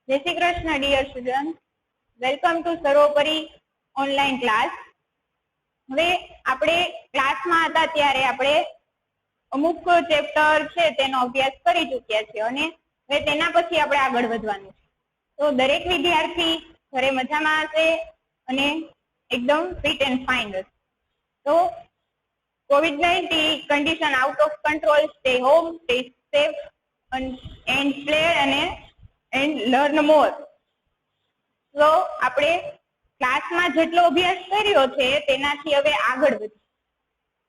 જય Shri Krishna dear student, welcome to Sarvopari online class. હવે આપણે ક્લાસમાં હતા ત્યારે આપણે અમુક ચેપ્ટર છે તેનો અભ્યાસ કરી ચૂક્યા છે અને હવે તેના પછી આપણે આગળ વધવાનું છે. તો દરેક વિદ્યાર્થી ઘરે મજામાં હશે અને એકદમ ફિટ એન્ડ ફાઇન હશે. તો COVID-19 condition out of control, stay home, stay safe and play and learn more. તો આપણે ક્લાસમાં જેટલો અભ્યાસ કર્યો છે તેનાથી હવે આગળ વધીએ.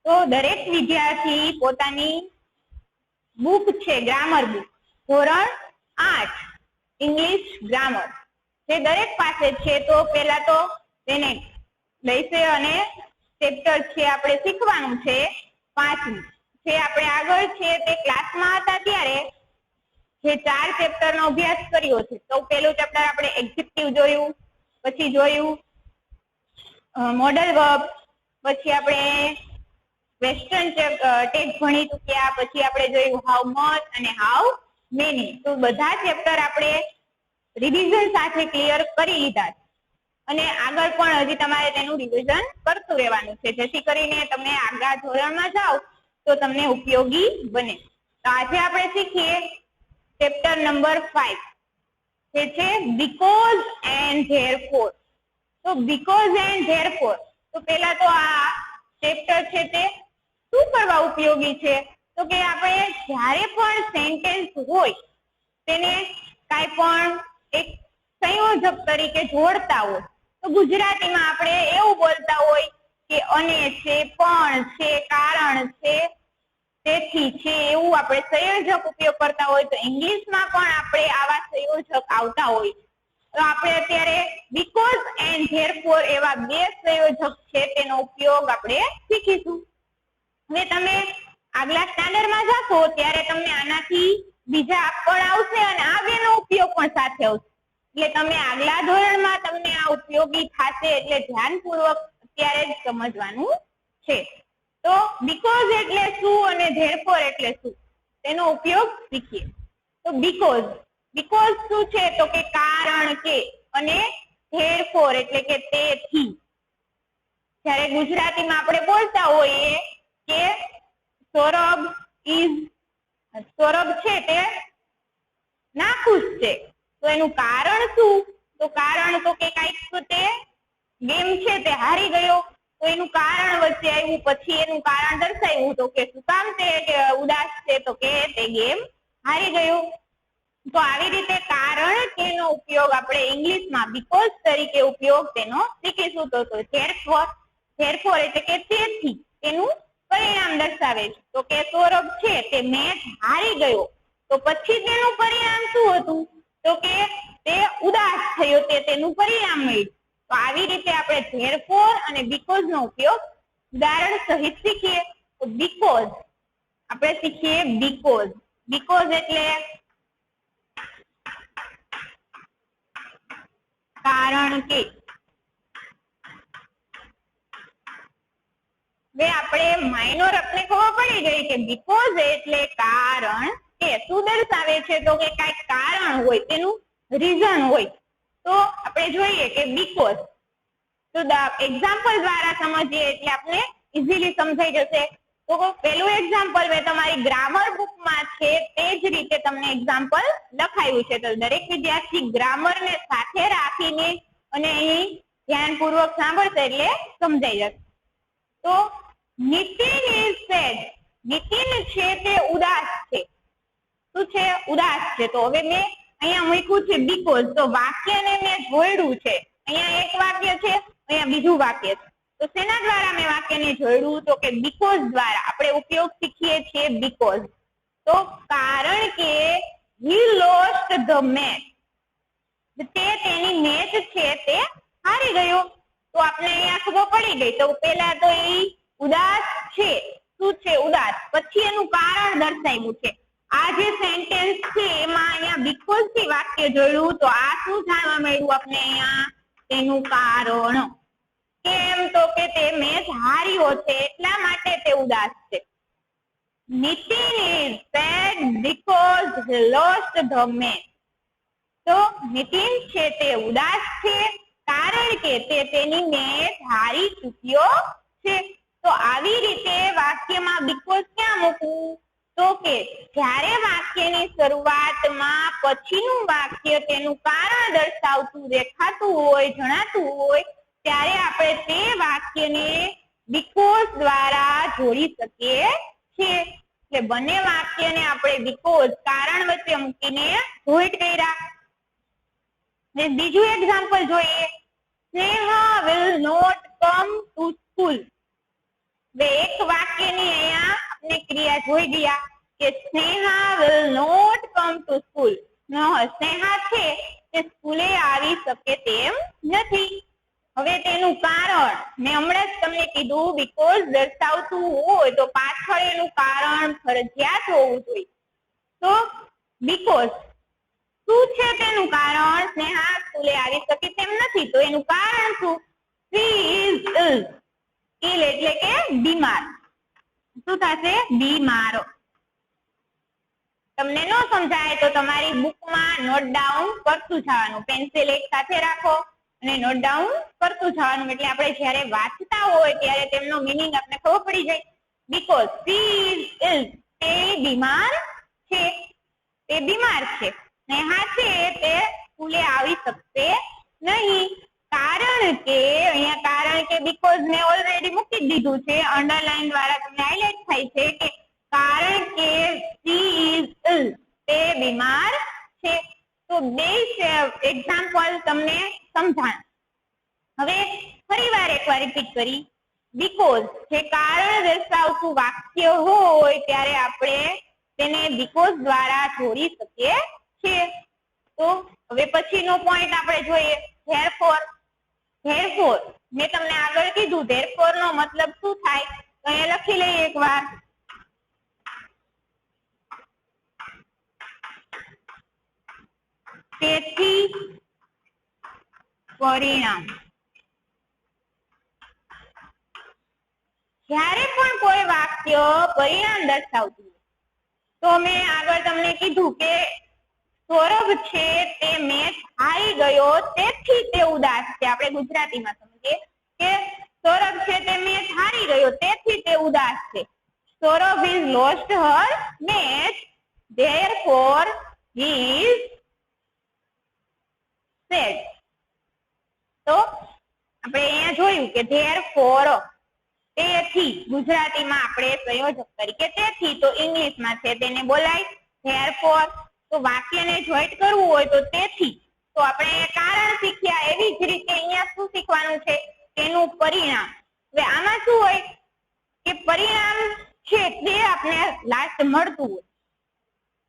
તો દરેક વિદ્યાર્થી પોતાની બુક છે, ગ્રામર બુક ધોરણ 8 ઇંગ્લિશ ગ્રામર જે દરેક પાસે છે, તો પેલા તો તેને લઈશે અને ચેપ્ટર છે આપણે શીખવાનું છે 5મું જે આપણે આગળ છે તે ક્લાસમાં હતા ત્યારે જે 4 ચેપ્ટર નો અભ્યાસ કર્યો છે. તો પેલું ચેપ્ટર આપણે એડજેક્ટિવ જોયું, પછી જોયું મોડલ વર્બ, પછી આપણે ક્વેશ્ચન ટેગ ભણી ચૂક્યા, પછી આપણે જોયું હાઉ મચ અને હાઉ મેની. તો બધા ચેપ્ટર આપણે રિવિઝન સાથે ક્લિયર કરી લીધા છે અને આગળ પણ હજી તમારે તેનું રિવિઝન કરતું રહેવાનું છે, જેથી કરીને તમે આગલા ધોરણમાં જાઓ તો તમને ઉપયોગી બને. તો આજે આપણે શીખીએ ચેપ્ટર નંબર 5 જે છે બીકોઝ એન્ડ ધેરફોર. તો બીકોઝ એન્ડ ધેરફોર, તો પેલા તો આ ચેપ્ટર છે તે શું કરવા ઉપયોગી છે? તો કે આપણે જ્યારે પણ સેન્ટેન્સ હોય તેને કાંઈ પણ એક સંયોજક તરીકે જોડતા હોય તો ગુજરાતીમાં આપણે એવું બોલતા હોય કે અને છે, પણ છે, કારણ છે, તેથી છે, એવું આપણે સંયોજક ઉપયોગ કરતા હોય. તો ઇંગ્લિશમાં પણ આપણે આવા સંયોજક આવતા હોય. તો આપણે અત્યારે બીકોઝ એન્ડ ધેરફોર એવા 2 સંયોજક છે તેનો ઉપયોગ આપણે શીખીશું. હવે તમે આગલા સ્ટાન્ડર્ડમાં જશો ત્યારે તમને આનાથી બીજા પણ આવશે અને આ 2 નો ઉપયોગ પણ સાથે આવશે. એટલે તમે આગલા ધોરણમાં તમને આ ઉપયોગી થશે, એટલે ધ્યાનપૂર્વક અત્યારે જ સમજવાનું છે. તો બીકોઝ એટલે શું અને ધેરફોર એટલે શું તેનો ઉપયોગ શીખીએ. તો બીકોઝ શું છે? તો કે કારણ કે, અને ધેરફોર એટલે કે તેથી. જ્યારે ગુજરાતીમાં આપણે બોલતા હોઈએ કે સૌરભ છે તે નાખુશ છે, તો એનું કારણ શું? તો કારણ તો કે કાંઈક તે ગેમ છે તે હારી ગયો, તો એનું કારણ વચ્ચે આવ્યું, પછી એનું કારણ દર્શાવ્યું તો કે શું કામ તે ઉદાસ છે? તો કે તે ગેમ હારી ગયો. તો આવી રીતે કારણ કે નો ઉપયોગ આપણે ઇંગ્લિશમાં બીકોઝ તરીકે ઉપયોગ તેનો શીખીશું. તો ધેરફોર એટલે કે તેથી, તેનું પરિણામ દર્શાવે છે. તો કે સૌરભ છે તે મેચ હારી ગયો, તો પછી તેનું પરિણામ શું હતું? તો કે તે ઉદાસ થયો, તે તેનું પરિણામ મળ્યું. તો આવી રીતે આપણે ધેરફોર અને બીકોઝ નો ઉપયોગ ઉદાહરણ સહિત શીખીએ. તો બીકોઝ આપણે શીખીએ બીકોઝ એટલે કારણ કે. હવે આપણે માઇનોર આપણે ખબર પડી ગઈ કે બીકોઝ એટલે કારણ કે. શું દર્શાવે છે? તો કે કાંઈક કારણ હોય, તેનું રીઝન હોય. તો આપણે જોઈએ કે બીકોઝ, તો એક્ઝામ્પલ દ્વારા સમજીએ એટલે આપણે ઇઝીલી સમજાઈ જશે. તો પેલું એક્ઝામ્પલ મેં તમારી ગ્રામર બુકમાં છે તે જ રીતે તમને એક્ઝામ્પલ લખાયું છે. તો દરેક વિદ્યાર્થી ગ્રામર ને સાથે રાખીને અને અહીં ધ્યાનપૂર્વક સાંભળશે એટલે સમજાઈ જશે. તો નીતિન ઇઝ સેડ, નીતિન છે તે ઉદાસ છે. શું છે? ઉદાસ છે. તો હવે મેં અહીંયા મૂક્યું છે બીકોઝ, તો વાક્યને મેં જોડ્યું છે. અહીંયા એક વાક્ય છે, અહીંયા બીજું વાક્ય છે. તો શેના દ્વારા મેં વાક્યને જોડ્યું? તો કે બીકોઝ દ્વારા આપણે ઉપયોગ શીખીએ છીએ બીકોઝ. તો કારણ કે he lost the match, તે તેની મેચ છે તે હારી ગયો. તો આપણે અહીંયા ખબર પડી ગઈ. તો પેલા તો એ ઉદાસ છે. શું છે? ઉદાસ. પછી એનું કારણ દર્શાવ્યું છે. આ જે સેન્ટેન્સ છે એમાં અહીંયા બીકોઝ થી વાક્ય જોડ્યું. તો આ શું જાણવા મળ્યું આપણે અહીંયા? તેનું કારણ. કેમ? તો કે તે મેચ હાર્યો છે એટલા માટે તે ઉદાસ છે. Nitin is sad because he lost the match. તો નીતિન છે તે ઉદાસ છે કારણ કે તે તેની મેચ હારી ચૂક્યો છે. તો આવી રીતે વાક્યમાં બીકોઝ ક્યાં મૂકવું? તો કે જ્યારે વાક્યની શરૂઆતમાં પછીનું વાક્ય તેનું કારણ દર્શાવતું દેખાતું હોય, જણાતું હોય, ત્યારે આપણે તે વાક્યને બીકોઝ દ્વારા જોડી શકીએ છીએ. એટલે બંને વાક્યને આપણે બીકોઝ કારણ વચ્ચે મૂકીને જોઈન્ટ કર્યા. બીજું એક્ઝામ્પલ જોઈએ. Sneha will not come to school. એક વાક્યની અહીંયા આપણે ક્રિયા જોઈ ગયા કે Sneha will not come to school. Sneha છે તે સ્કૂલે આવી શકે તેમ નથી. હવે તેનું કારણ મેં હમણાં જ તમને કીધું બીકોઝ દર્શાવતું હોય તો પાછળ એનું કારણ ફરજિયાત હોવું જોઈએ. તો બીકોઝ શું છે તેનું કારણ? સ્નેહા સ્કૂલે આવી શકે તેમ નથી. તો એનું કારણ શું? શી ઇઝ ઇલ. ઇલ એટલે કે બીમાર. શું થશે? બીમાર. તમને ન સમજાય તો તમારી બુકમાં નોટ ડાઉન કરતું જવાનું. પેન્સિલ એક સાથે રાખો અને નોટ ડાઉન કરતું જવાનું. એટલે આપણે જ્યારે વાંચતા હોય ત્યારે તેમનો મીનિંગ આપણે ખબર પડી જાય. Because she is ill. તે બીમાર છે. તે બીમાર છે. સ્નેહા છે તે સ્કૂલે આવી શકશે નહીં. કારણ કે અહીંયા કારણ કે બીકોઝ મેં ઓલરેડી મૂકી દીધું છે. અંડરલાઈન દ્વારા તમને હાઇલાઇટ થાય છે કે કારણ કે શી ઇઝ ઇલ. તે બીમાર છે. તો બે એક્ઝામ્પલ તમને સમજાણ. હવે ફરીવાર એકવાર રિપીટ કરી. બીકોઝ જે કારણ દર્શાવતું વાક્ય હોય ત્યારે આપણે તેને બીકોઝ દ્વારા જોડી શકીએ છીએ. તો હવે પછીનો પોઈન્ટ આપણે જોઈએ ધેરફોર. ધેરફોર મેં તમને આગળ કીધું ધેરફોર નો મતલબ શું થાય? તો અહીંયા લખી લઈએ એકવાર. તેથી પરિણામ. જ્યારે પણ કોઈ વાક્ય પરિણામ દર્શાવતું તો મેં આગળ તમને કીધું કે સૌરભ છે તે મેચ હારી ગયો તેથી તે ઉદાસ છે. આપણે ગુજરાતીમાં સમજીએ કે સૌરભ છે તે મેચ હારી ગયો તેથી તે ઉદાસ છે. Saurabh is lost her match therefore he is sad. તો આપણે અહીંયા જોયું કે therefore તેથી ગુજરાતીમાં આપણે સંયોજક તરીકે તેથી, તો ઇંગ્લિશમાં છે તેને બોલાય therefore. તો વાક્યને જોઈન્ટ કરવું હોય તો તેથી. તો આપણે કારણ શીખ્યા એવી જ રીતે અહીંયા શું શીખવાનું છે? તેનું પરિણામ. હવે આમાં શું હોય કે પરિણામ છે તે આપણે લાસ્ટ મળતું હોય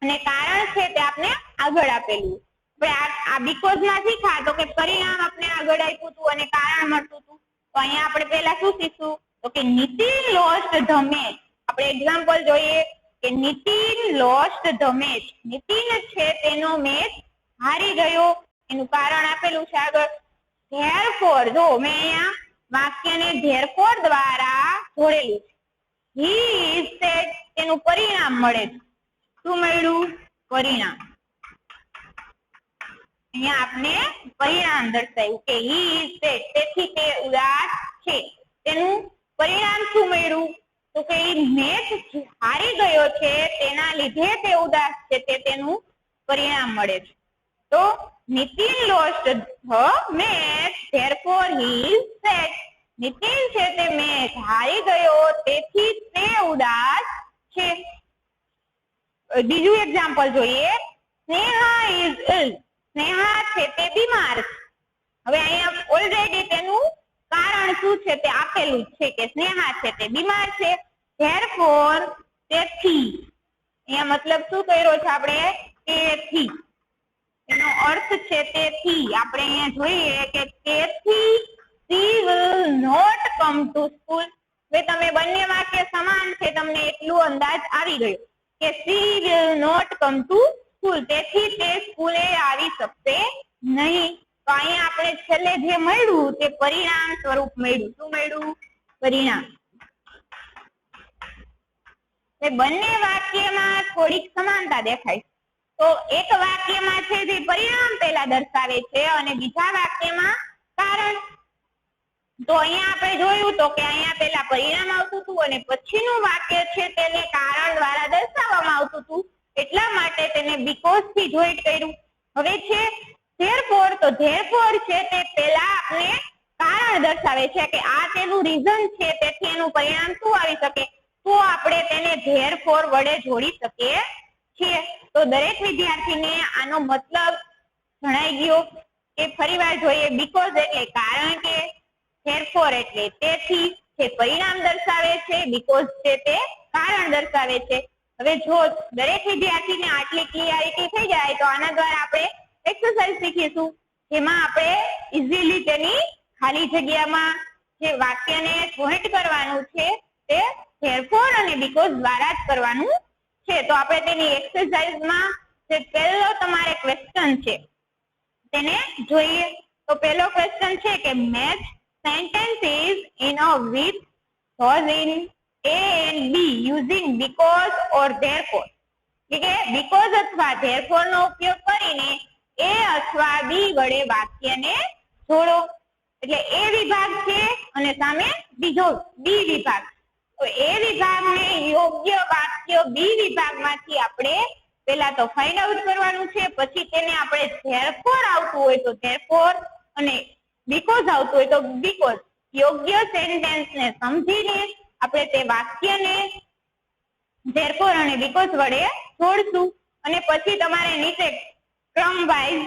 અને કારણ છે તે આપણે આગળ આપેલું. આપણે આ બીકોઝ માં શીખ્યા તો કે પરિણામ આપણે આગળ આપ્યું હતું અને કારણ મળતું હતું. તો અહીંયા આપણે પહેલા શું શીખશું? તો કે નીતિન લોસ્ટ ધ મેચ. આપણે એક્ઝામ્પલ જોઈએ કે Nitin lost the match. Nitin છે તેનો મેચ હારી ગયો. એનું કારણ આપેલું છે આગળ. ધેરફોર જો મેં અહીંયા વાક્યને ધેરફોર દ્વારા જોડેલું છે. He is sad. તેનું પરિણામ મળે છે. શું મળ્યું? પરિણામ. અહીંયા આપણે પરિણામ દર્શાવ્યું કે હી ઇઝ સેડ તેથી તે ઉદાસ છે. તેનું પરિણામ શું મળ્યું? તો કે મેચ હારી ગયો છે તેના લીધે તે ઉદાસ છે. તે તેનું પરિણામ મળે છે. તો Nitin lost the match therefore he is sad. Nitin છે તે મેચ હારી ગયો તેથી તે ઉદાસ છે. બીજું એક્ઝામ્પલ જોઈએ. સ્નેહા ઇઝ ઇલ. સ્નેહા છે તે બીમાર છે. હવે અહીંયા ઓલરેડી તેનું કારણ શું છે તે આપેલું છે કે સ્નેહા છે તે બીમાર છે. therefore તેથી. અહીંયા મતલબ શું કર્યો છે આપણે? તેથી. એનો અર્થ છે તેથી. આપણે અહીંયા જોઈએ કે તેથી she will not come to school. હવે તમે બંને વાક્ય સમાન છે તમને એટલું અંદાજ આવી ગયો કે she will not come to school. તેથી તે સ્કૂલે આવી શકશે નહીં. તો અહીંયા આપણે છેલ્લે જે મળ્યું તે પરિણામ સ્વરૂપ મળ્યું. શું મળ્યું? પરિણામ. બંને વાક્યમાં થોડીક સમાનતા દેખાય. તો એક વાક્યમાં છે જે પરિણામ સંખ્યા દર્શાવે છે અને બીજા વાક્યમાં કારણ. તો અહીંયા આપણે જોયું તો કે અહીંયા પેલા પરિણામ આવતું હતું અને પછીનું વાક્ય છે તેને કારણ દ્વારા દર્શાવવામાં આવતું હતું, એટલા માટે તેને બીકોઝ થી જોઈન્ટ કર્યું. હવે છે ધેરફોર, તો ધેરફોર છે તે પેલા આપણે કારણ દર્શાવે છે કે આ તેનું રીઝન છે, તેથી એનું પરિણામ શું આવી શકે, તો આપણે તેને ધેરફોર વડે જોડી શકીએ છીએ. તો દરેક વિદ્યાર્થીને આનો મતલબ જણાઈ ગયો કે ફરીવાર જોઈએ. બીકોઝ એટલે કારણ કે, ધેરફોર એટલે તેથી જે પરિણામ દર્શાવે છે, બીકોઝ છે તે કારણ દર્શાવે છે. હવે જો દરેક વિદ્યાર્થીને આટલી ક્લિયરિટી થઈ જાય તો આના દ્વારા આપણે એક્સરસાઇઝ શીખીશું, જેમાં આપણે ઇઝીલી તેની ખાલી જગ્યામાં જે વાક્યને જોઈન્ટ કરવાનું છે તે ધેરફોર અને બીકોઝ દ્વારા જ કરવાનું છે. તો આપણે તેની એક્સરસાઇઝમાં જે પહેલો તમારે ક્વેશ્ચન છે તેને જોઈએ. તો પહેલો ક્વેશ્ચન છે કે match sentences in a with clause in A and B using because or therefore. કે because અથવા therefore નો ઉપયોગ કરીને A અથવા B વડે વાક્યને જોડો. એટલે A વિભાગ છે અને સામે બીજો B વિભાગ. તો A વિભાગને યોગ્ય વાક્ય B વિભાગમાંથી આપણે પેલા તો ફાઇન્ડ આઉટ કરવાનું છે, પછી તેને આપણે therefore આવતું હોય તો therefore અને બીકોઝ આવતું હોય તો બીકોઝ યોગ્ય સેન્ટેન્સ ને સમજીને આપણે તે વાક્યને ધેરફોર અને બીકોઝ વડે જોડશું. અને પછી તમારે નીચે ક્રમ વાઇઝ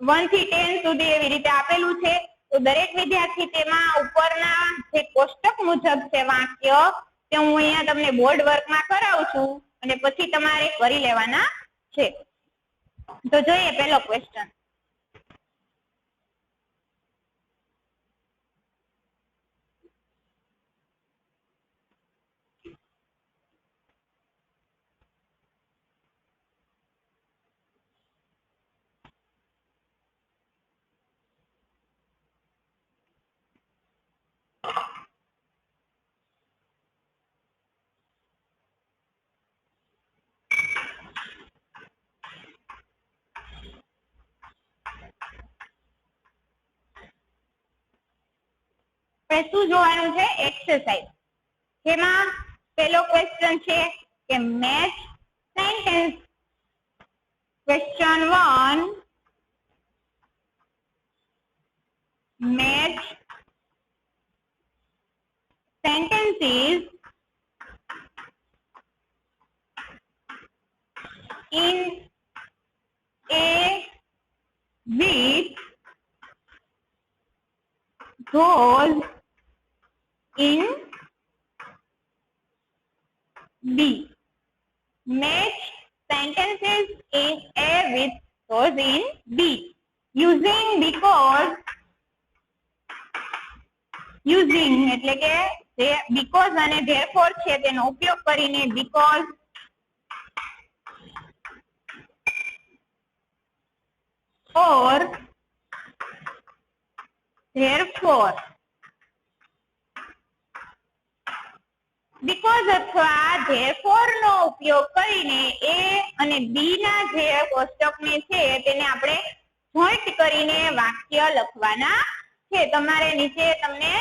1 થી 10 સુધી એવી રીતે આપેલું છે. તો દરેક વિદ્યાર્થી તેમાં ઉપરના જે કોષ્ટક મુજબ છે વાક્ય તે હું અહીંયા તમને બોર્ડ વર્કમાં કરાવું છું અને પછી તમારે કરી લેવાના છે. તો જોઈએ પહેલો ક્વેશ્ચન. શું જોવાનું છે? એક્સરસાઇઝ, જેમાં પેલો ક્વેશ્ચન છે કે match sentence. Question 1, match sentences in A with those in B. Match sentences in A with those in B using because. using એટલે કે જે because અને therefore છે તેનો ઉપયોગ કરીને because or therefore. because અથવા therefore નો ઉપયોગ કરીને A અને B ના જે કોષ્ટકને છે તેને આપણે જોઈન્ટ કરીને વાક્ય લખવાના છે. તમારે નીચે તમને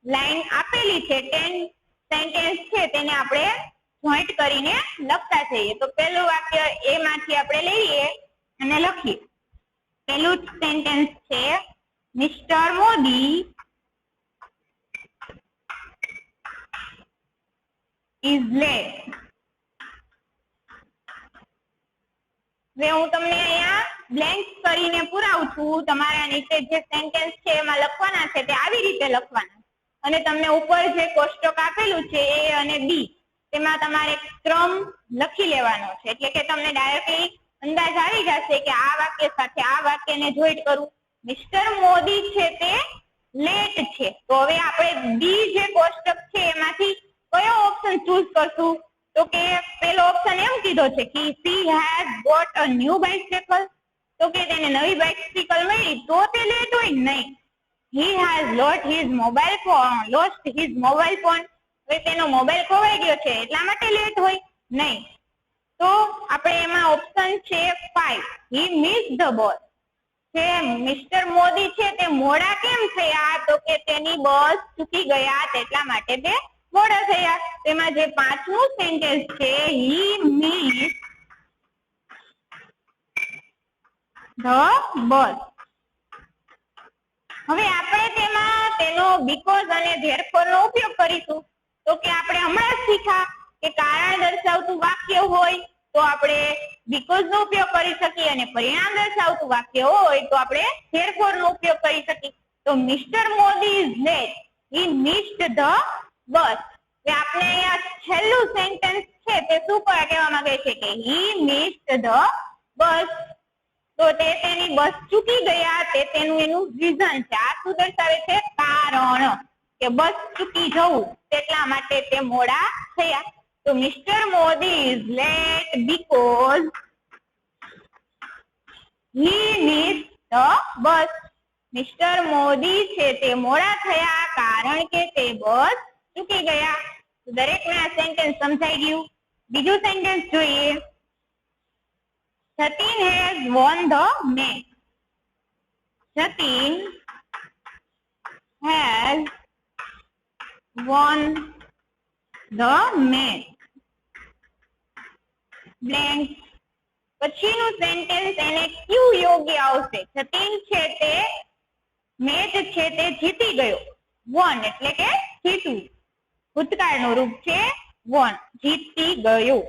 લાઈન આપેલી છે 10 સેન્ટેન્સ છે તેને આપણે જોઈન્ટ કરીને લખતા જઈએ. તો પહેલું વાક્ય A માંથી આપણે લઈએ અને લખીએ. પહેલું સેન્ટેન્સ છે મિસ્ટર મોદી is late. હવે હું તમને અહીંયા બ્લેન્ક કરીને પુરાવું છું. તમારા નીચે જે સેન્ટેન્સ છે એમાં લખવાના છે તે આવી રીતે લખવાના અને તમને ઉપર જે કોષ્ટક આપેલું છે A અને B તેમાં તમારે ક્રમ લખી લેવાનો છે. એટલે કે તમને ડાયરેક્ટલી અંદાજ આવી જશે કે આ વાક્ય સાથે આ વાક્યને જોઈન્ટ કરું. મિસ્ટર મોદી છે તે લેટ છે. તો હવે આપણે બી જે કોષ્ટક છે એમાંથી કયો ઓપ્શન ચૂઝ કરશું? તો કે પેલો ઓપ્શન એમ કીધો છે કે she has got a new bicycle. તો કે તેને નવી બાઇસિકલ મળી તો તે લેટ હોય નહીં. he has lost his mobile phone. હવે તેનો મોબાઈલ ખોવાઈ ગયો છે એટલા માટે લેટ હોય નહીં. તો આપણે એમાં ઓપ્શન છે 5, he missed the bus. છે મિસ્ટર મોદી છે તે મોડા કેમ થયા? તો કે તેની બસ ચૂકી ગયા તેટલા માટે તે મોડા થયા. તેમાં જે પાંચમું સેન્ટેન્સ છે he missed the bus. હવે આપણે તેમાં તેનો બીકોઝ અને ધેરફોર નો ઉપયોગ કરીશું. તો કે આપણે હમણાં જ શીખ્યા કે કારણ દર્શાવતું વાક્ય હોય તો આપણે બીકોઝ નો ઉપયોગ કરી શકીએ અને પરિણામ દર્શાવતું વાક્ય હોય તો આપણે ધેરફોર નો ઉપયોગ કરી શકીએ. તો mister Modi is late, he missed the bus. આપણે અહીંયા છેલ્લું સેન્ટેન્સ છે તે શું કહેવા માંગે છે કે હી મિસ્ડ ધ બસ. તો તે તેની બસ ચૂકી ગયા તે તેનું એનું રીઝન છે. આ શું દર્શાવે છે? કારણ કે બસ ચૂકી જવું તેટલા માટે તે મોડા થયા. તો mister Modi is late because he missed the bus. Mister Modi છે તે મોડા થયા કારણ કે તે બસ ચૂકી ગયા. દરેકને આ સેન્ટેન્સ સમજાઈ ગયું. બીજું સેન્ટેન્સ જોઈએ. Jatin has won the match. Jatin has won the match. Blank. પછીનું સેન્ટેન્સ એને ક્યુ યોગ્ય આવશે? જતીન છે તે મેચ છે તે જીતી ગયો. વન એટલે કે જીતવું. ભૂતકાળનું રૂપ છે વન, જીતી ગયો.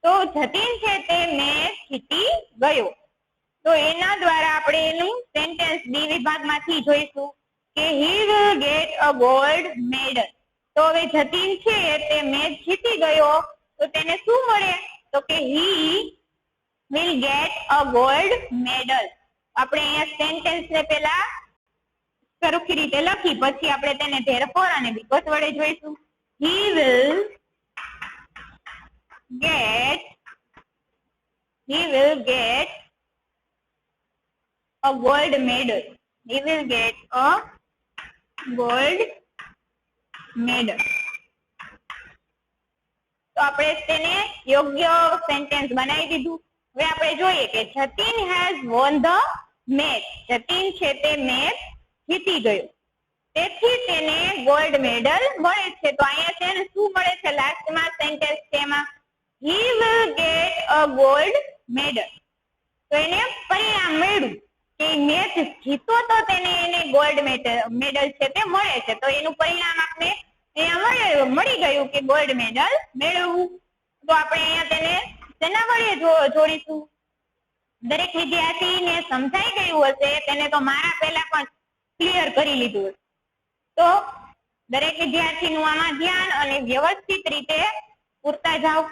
તો જતીન છે તે મેચ જીતી ગયો. તો એના દ્વારા આપણે એનું સેન્ટેન્સ બી વિભાગમાંથી જોઈશું કે he will get a gold medal. તો હવે જતીન છે તે મેચ જીતી ગયો તો તેને શું મળે? તો કે he will get a gold medal. આપણે અહીંયા સેન્ટેન્સ ને પેલા સરખી રીતે લખી પછી આપણે તેને ધેરફોર અને વિગત વડે જોઈશું. he will get a gold medal. He will get a gold medal. તો આપણે તેને યોગ્ય સેન્ટેન્સ બનાવી દીધું. હવે આપણે જોઈએ કે Jatin has won the match. Jatin છે તે મેચ જીતી ગયો તેથી તેને ગોલ્ડ મેડલ મળે છે. તો અહીંયા છે ને શું મળે છે? લાસ્ટમાં સેન્ટેન્સ છે એમાં he will get a gold medal. તો એને પરિણામ મળ્યું કે મેચ જીતો તો તેને એને ગોલ્ડ મેડલ છે તે મળે છે. તો એનું પરિણામ આપણે અહીંયા મળી ગયું કે ગોલ્ડ મેડલ મેળવવું. તો આપણે અહીંયા તેને તેના વડે જોડીશું. દરેક વિદ્યાર્થીને સમજાઈ ગયું હશે, તેને તો મારા પહેલા પણ ક્લિયર કરી લીધું. તો દરેક વિદ્યાર્થીનું આમાં ધ્યાન અને વ્યવસ્થિત રીતે પૂરતા જાઓ.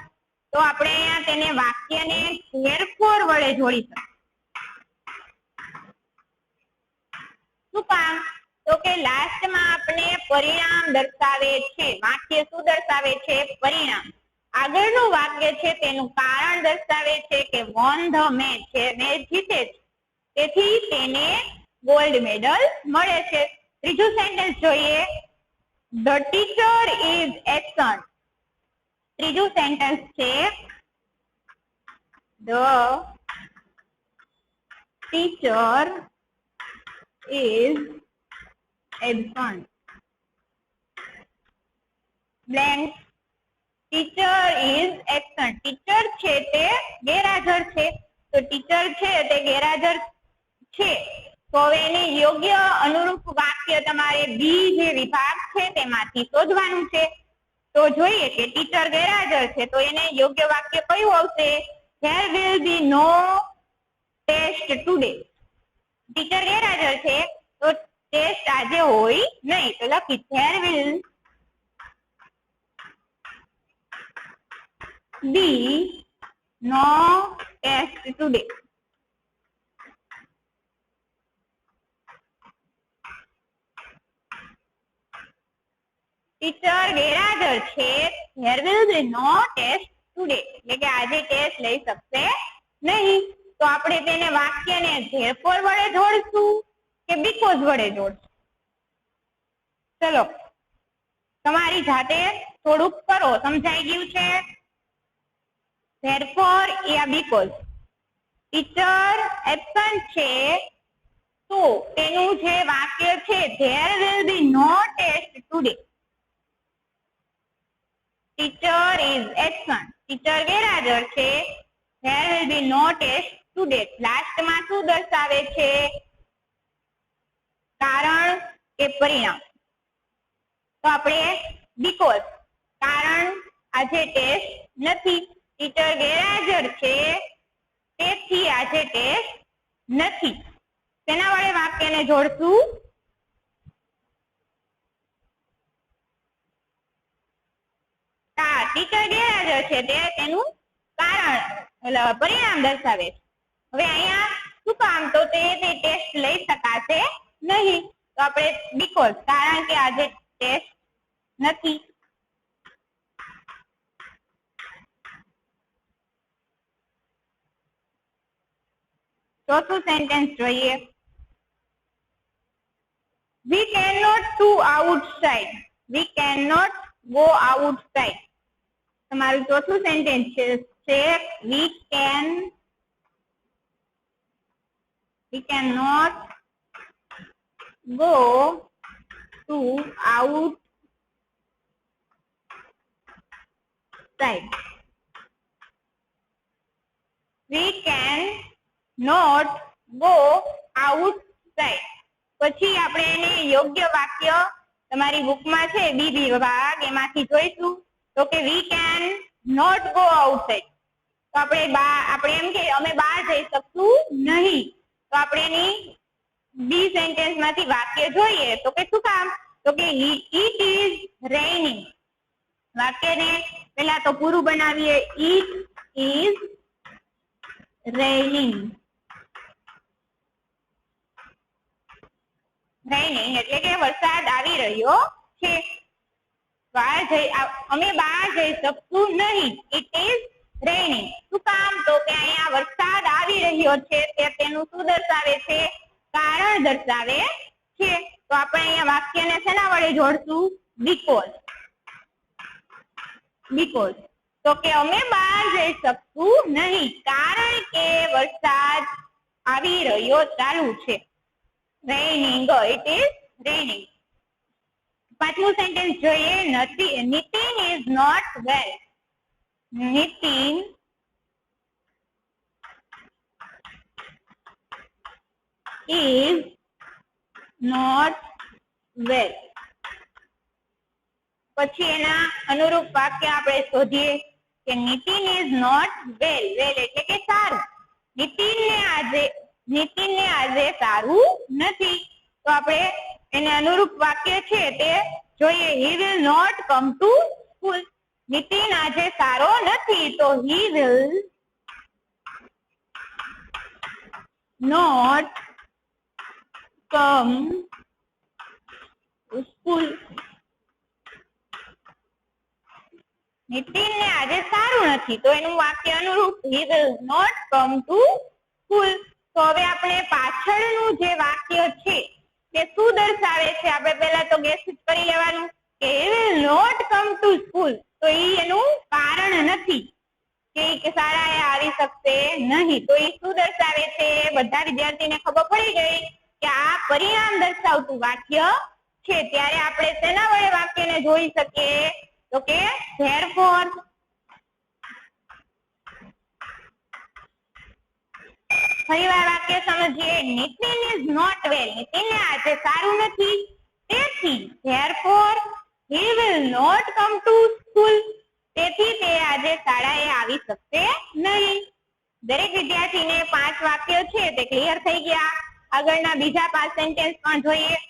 તો આપણે અહીંયા તેને વાક્યને ધેરફોર વડે જોડીશું. શું કામ? તો કે લાસ્ટમાં આપણે પરિણામ દર્શાવે છે. વાક્ય શું દર્શાવે છે? પરિણામ. આગળનું વાક્ય છે તેનું કારણ દર્શાવે છે કે વોન ધ મેચ છે, મેચ જીતે છે તેથી તેને ગોલ્ડ મેડલ મળે છે. ત્રીજું સેન્ટેન્સ જોઈએ. The teacher is absent. ત્રીજું સેન્ટેન્સ છે the teacher is absent. Blank. Teacher is absent. Teacher છે તે ગેરહાજર છે. તો ટીચર છે તે ગેરહાજર છે. તો હવે એની યોગ્ય અનુરૂપ વાક્ય તમારે બી જે વિભાગ છે તેમાંથી શોધવાનું છે. તો જોઈએ કે ટીચર ગેરહાજર છે તો એને યોગ્ય વાક્ય કયું આવશે? there will be no test today. Teacher ગેરહાજર છે તો ટેસ્ટ આજે હોય નહીં. તો લખી there will be no test today. Teacher ગેરહાજર છે there will be no test today. એટલે કે આજે ટેસ્ટ લઈ શકશે નહીં. તો આપણે તેને વાક્યને ધેરફોર વડે જોડશું કે બીકોઝ વડે જોડશું? ચલો તમારી જાતે થોડુંક કરો. સમજાઈ ગયું છે? Therefore yeah because. Teacher absent છે છે there will be no test today. teacher is absent. Teacher ગેરહાજર છે. there will be no test today. Last માં શું દર્શાવે છે? કારણ કે પરિણામ. તો આપણે because કારણ આજે ટેસ્ટ નથી. ટીચર ગેરહાજર છે તેથી આજે ટેસ્ટ નથી. તેના વડે વાક્યને જોડશું. ટીચર ગેરહાજર છે તે તેનું કારણ એટલે પરિણામ દર્શાવે છે. હવે અહીંયા શું કામ? તો તે ટેસ્ટ લઈ શકાશે નહીં. તો આપણે બીકોઝ કારણ કે આજે ટેસ્ટ નથી. ચોથું સેન્ટેન્સ જોઈએ. we cannot go outside. we cannot go outside. તમારું ચોથું સેન્ટેન્સ છે we cannot go to outside. we can not go outside. પછી આપણે એને યોગ્ય વાક્ય તમારી બુકમાં છે બી વિભાગ એમાંથી જોઈશું. તો કે we can not go outside. તો આપણે એમ કે અમે બહાર જઈ શકશું નહીં. તો આપણે એની બી સેન્ટેન્સ માંથી વાક્ય જોઈએ. તો કે શું કામ? તો કે it is raining. વાક્યને પેલા તો પૂરું બનાવીએ. it is raining. raining એટલે કે વરસાદ આવી રહ્યો છે. અમે બહાર જઈ શકશું નહીં. it is raining. શું કામ? તો કે અહીંયા વરસાદ આવી રહ્યો છે તે તેનું શું દર્શાવે છે? કારણ દર્શાવે છે. તો આપણે અહીંયા વાક્યને શેના વડે જોડશું? because. તો કે અમે બહાર જઈ શકશું નહીં કારણ કે વરસાદ આવી રહ્યો ચાલુ છે. raining. it is raining. પાંચમું સેન્ટેન્સ જોઈએ. Nitin is not well. Nitin is not well. પછી એના અનુરૂપ વાક્ય આપણે શોધીએ કે Nitin is not well. well એટલે કે સારું. નિતિનને આજે સારું નથી. તો આપણે એને અનુરૂપ વાક્ય છે તે જોઈએ. he will not come to school. Nitin આજે સારો નથી. તો he will not come to school. નિતિનને આજે સારું નથી. તો એનું વાક્ય અનુરૂપ he will not come to school. તો હવે આપણે પાછળનું જે વાક્ય છે તે શું દર્શાવે છે? આપણે પહેલા તો ગેસ કરી લેવાનું કે he will not come to school. તો એનું કારણ નથી કે શાળાએ આવી શકશે નહીં. તો એ શું દર્શાવે છે? બધા વિદ્યાર્થીને ખબર પડી ગઈ કે આ પરિણામ દર્શાવતું વાક્ય છે. ત્યારે આપણે તેના વડે વાક્યને જોઈ શકીએ. તો કે therefore. ફરીવાર વાક્ય સમજીએ. Nitin is not well. નિતિનને આજે સારું નથી. તેથી therefore he will not come to school. તેથી તે આજે શાળાએ આવી શકશે નહીં. દરેક વિદ્યાર્થીને 5 વાક્યો છે તે ક્લિયર થઈ ગયા. આગળના બીજા 5 સેન્ટેન્સ પણ જોઈએ.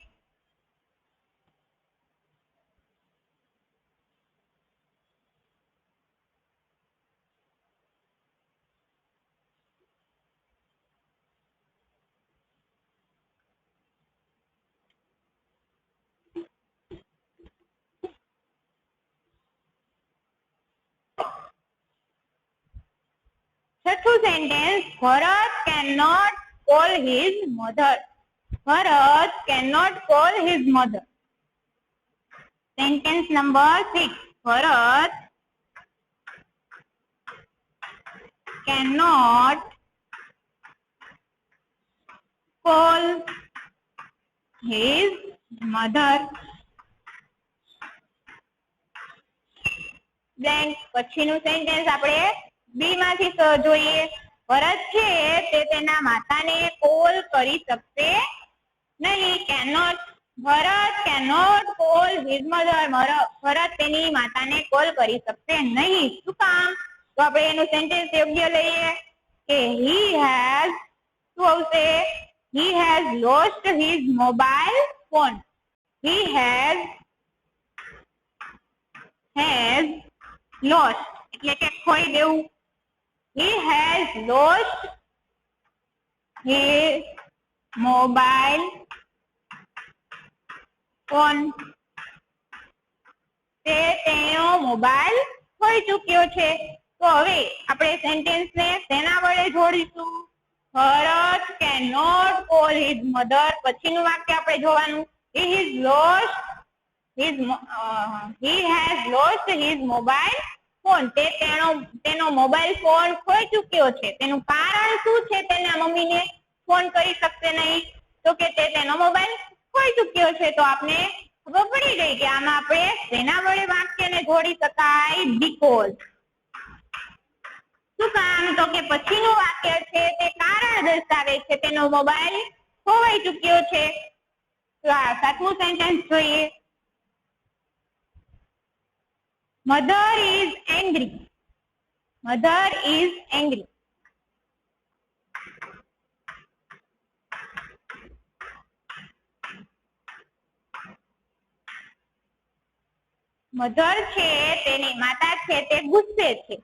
છઠ્ઠું સેન્ટેન્સ. ભરત cannot call his mother. ભરત cannot call his mother. Sentence number 6. ભરત cannot call his મધર. દેન પછીનું સેન્ટેન્સ આપણે બી માંથી જોઈએ. ભરત છે તે તેના માતાને કોલ કરી શકશે નહીં. કેનોટ. ભરત કેનોટ કોલ હિઝ મધર. ભરત તેની માતાને કોલ કરી શકશે નહીં. શું કામ? તો આપણે એનું સેન્ટેન્સ યોગ્ય લઈએ કે હી હેઝ, શું આવશે? He has lost his mobile phone. He has lost એટલે કે ખોઈ દેવું. He has lost his mobile phone. તે તેનો મોબાઈલ ખોઈ ચૂક્યો છે. તો હવે આપણે સેન્ટેન્સ ને તેના વડે જોડીશું. ભરત cannot call his mother. પછીનું વાક્ય આપણે જોવાનું. He has lost his mobile phone. તેનો મોબાઈલ ફોન ખોઈ ચૂક્યો છે. તેનું કારણ શું છે? તેના મમ્મીને ફોન કરી શકશે નહીં. તો કે તે તેનો મોબાઈલ ખોઈ ચૂક્યો છે. તો આપણે ખબર પડી ગઈ કે આમાં આપણે તેના વડે વાક્યને જોડી શકાય બીકોઝ. શું કામ? તો કે પછીનું વાક્ય છે તે કારણ દર્શાવે છે. તેનો મોબાઈલ ખોવાઈ ચૂક્યો છે. તો આ સાતમું સેન્ટેન્સ જોઈએ. Mother is angry. Mother is angry. Mother છે તેની માતા છે તે ગુસ્સે છે.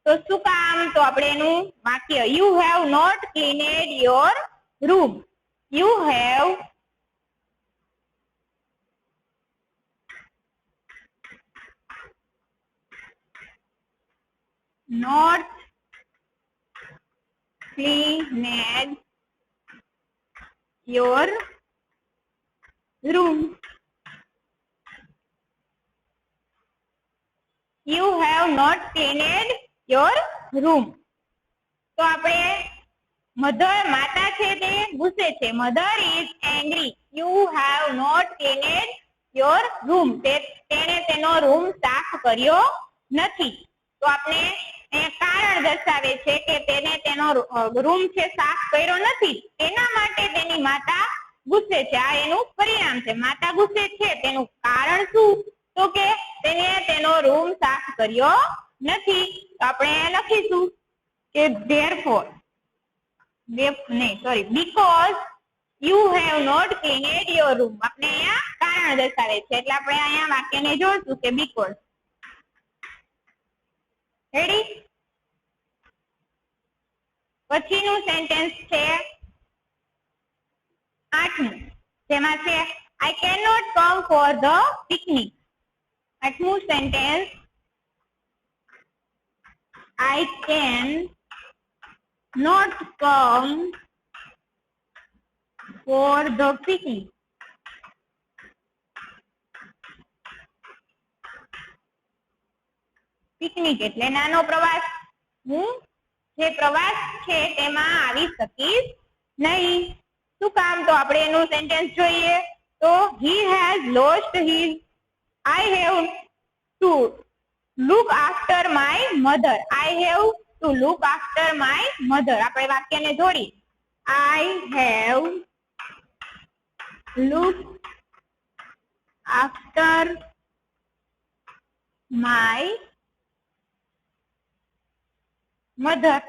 તો શું કામ? તો આપણે એનું વાક્ય you have not cleaned your room. You have not cleaned your room. You have not cleaned your room. તો આપણે મધર માતા છે તે ગુસ્સે છે. Mother is angry. You have not cleaned your room. તેણે તેનો રૂમ સાફ કર્યો નથી. તો આપણે કારણ દર્શાવે છે કે તેને તેનો રૂમ છે સાફ કર્યો નથી. એના માટે તેની માતા ગુસ્સે છે. આ એનું પરિણામ છે. માતા ગુસ્સે છે તેનું કારણ શું? તો કે તેને તેનો રૂમ સાફ કર્યો નથી. તો આપણે લખીશું કે therefore because you have not cleaned your room. આપણે અહીંયા કારણ દર્શાવે છે એટલે આપણે અહીંયા વાક્યને જોડશું કે because. રેડી? પછીનું સેન્ટેન્સ છે 8મું. જેમાં છે I cannot come for the picnic. 8મું sentence I can not come for the picnic. Picnic એટલે નાનો પ્રવાસ. હું જે પ્રવાસ છે તેમાં આવી શકીશ નહીં. શું કામ? તો આપણે એનું સેન્ટેન્સ જોઈએ તો he has lost his. I have to look after my mother. I have to look after my mother. આપણે વાક્યને જોડી. I have looked after my mother.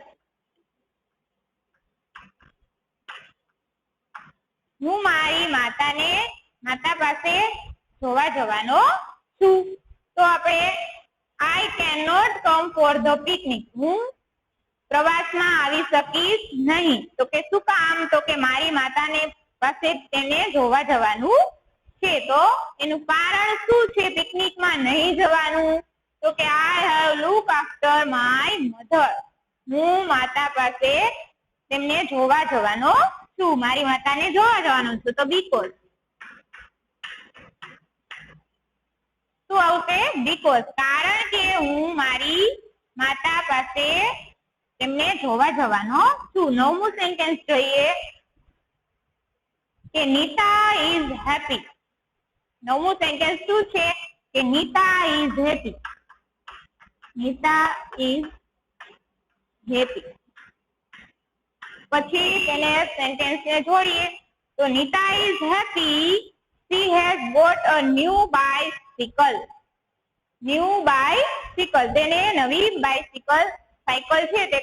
હું મારી માતા પાસે જોવા જવાનો છું. તો આપણે I cannot come for the picnic. હું પ્રવાસમાં આવી શકીશ નહીં. તો કે શું કામ? તો કે મારી માતાને પાસે તેને જોવા જવાનું છે. તો એનું કારણ શું છે પિકનિકમાં નહીં જવાનું? તો કે I have looked after my mother. હું માતા પાસે તેમને જોવા જવાનો છું. મારી માતાને જોવા જવાનો છું. તો બીકોઝ. શું આવશે? બીકોઝ. કારણ કે હું મારી માતા પાસે તેમને જોવા જવાનો છું. 9મું સેન્ટેન્સ જોઈએ કે નીતા ઇઝ હેપી. નવમું સેન્ટેન્સ શું છે કે Nita is happy. Nita is happy. પછી તેને સેન્ટેન્સ ને જોડીએ તો Nita is happy. She has bought a new bicycle. New bicycle, તેને નવી સાયકલ છે તે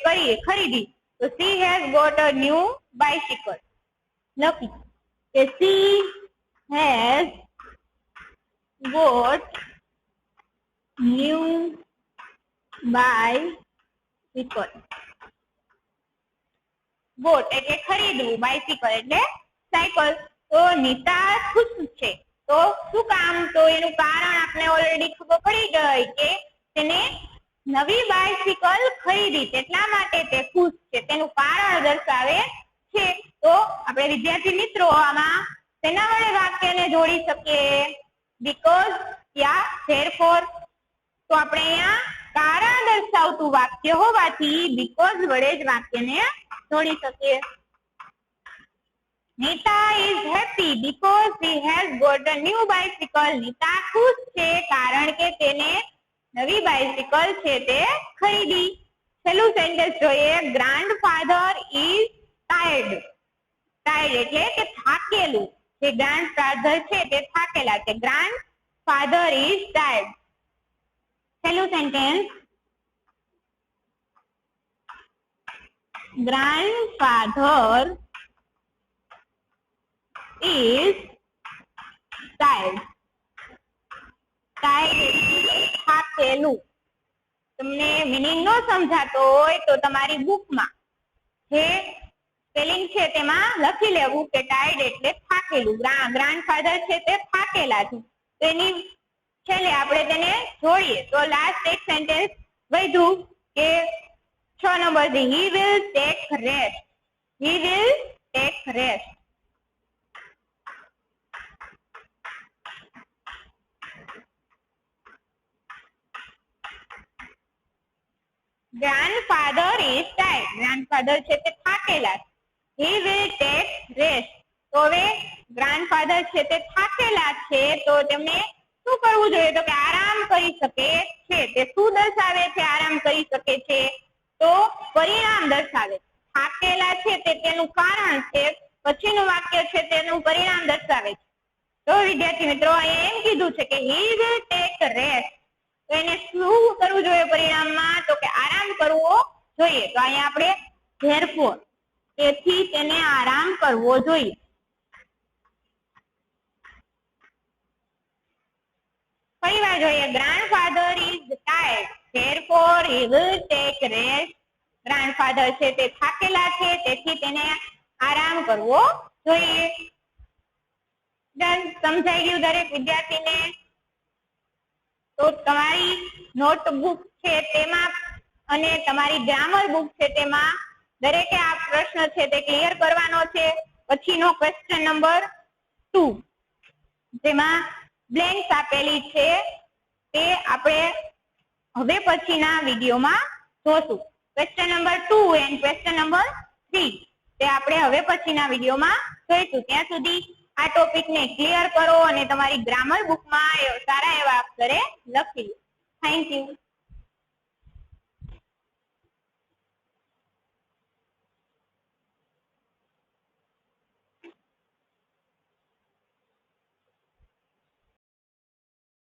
ખરીદી. તો she has bought a new bicycle. લખી કે she has bought new bicycle. Boat એટલે ખરીદવું, બાયસિકલ એટલે સાયકલ. તો નીતા ખુશ છે. તો શું કામ? તો એનું કારણ આપણે ઓલરેડી ખબર પડી ગઈ કે તેને નવી બાયસિકલ ખરીદી તેટલા માટે તે ખુશ છે, તેનું કારણ દર્શાવે છે. તો આપણે વિદ્યાર્થી મિત્રો આમાં તેના વડે વાક્યને જોડી શકીએ? Because yeah therefore. તો આપણે અહીંયા કારણ દર્શાવતું વાક્ય હોવાથી બીકોઝ વડે જ વાક્યને જોડી શકીએ. Nita is happy because she has got a new bicycle. Nita ખુશ છે કારણ કે તેને નવી બાયસિકલ છે તે ખરીદી. છેલ્લું સેન્ટેન્સ જોઈએ. Grandfather is tired. ટાયર્ડ એટલે કે થાકેલું. જે ગ્રાન્ડફાધર છે તે થાકેલા છે. Grandfather is tired. છેલ્લું sentence. Grandfather is tired. tired થાકેલું. તમને મીનિંગ ન સમજાતો હોય તો તમારી બુકમાં જે સ્પેલિંગ છે તેમાં લખી લેવું કે ટાયર્ડ એટલે થાકેલું. ગ્રાન્ડફાધર છે તે થાકેલા છે. તો એની છેલ્લે આપણે તેને જોડીએ તો લાસ્ટ એક સેન્ટેન્સ વધ્યું કે 6 નંબર થી he will take rest. he will take rest. Grandfather is tired. Grandfather છે તે થાકેલા. he will take rest. તો હવે ગ્રાન્ડફાધર છે તે થાકેલા છે તો તેમને શું કરવું જોઈએ? તો કે આરામ કરી શકે છે. તે શું દર્શાવે છે? આરામ કરી શકે છે. તો પરિણામ દર્શાવે. થાકેલા છે તે તેનું કારણ છે, પછીનું વાક્ય છે તેનું પરિણામ દર્શાવે છે. તો વિદ્યાર્થી મિત્રો અહીંયા એમ કીધું છે કે he will take rest. તો એને શું કરવું જોઈએ પરિણામમાં? તો કે આરામ કરવો જોઈએ. તો અહીંયા આપણે therefore, તેથી તેને આરામ કરવો જોઈએ. ફરી વાર જોઈએ. Grandfather is tired therefore he will take rest. Grandfather છે તે થાકેલા છે તેથી તેને આરામ કરવો જોઈએ. સમજાઈ ગયું દરેક વિદ્યાર્થીને? તો તમારી નોટબુક છે તેમાં અને તમારી ગ્રામર બુક છે તેમાં દરેકે આ પ્રશ્ન છે તે ક્લિયર કરવાનો છે. પછીનો ક્વેશ્ચન નંબર 2 જેમાં બ્લેન્ક્સ આપેલી છે તે આપણે હવે પછીના વિડીયોમાં જોશું. Question number 2 and question number 3 તે આપણે હવે પછીના વિડીયોમાં જોઈશું. ત્યાં સુધી આ ટોપિકને ક્લિયર કરો અને તમારી ગ્રામર બુકમાં સારા એવા અક્ષરે લખી લો. Thank you.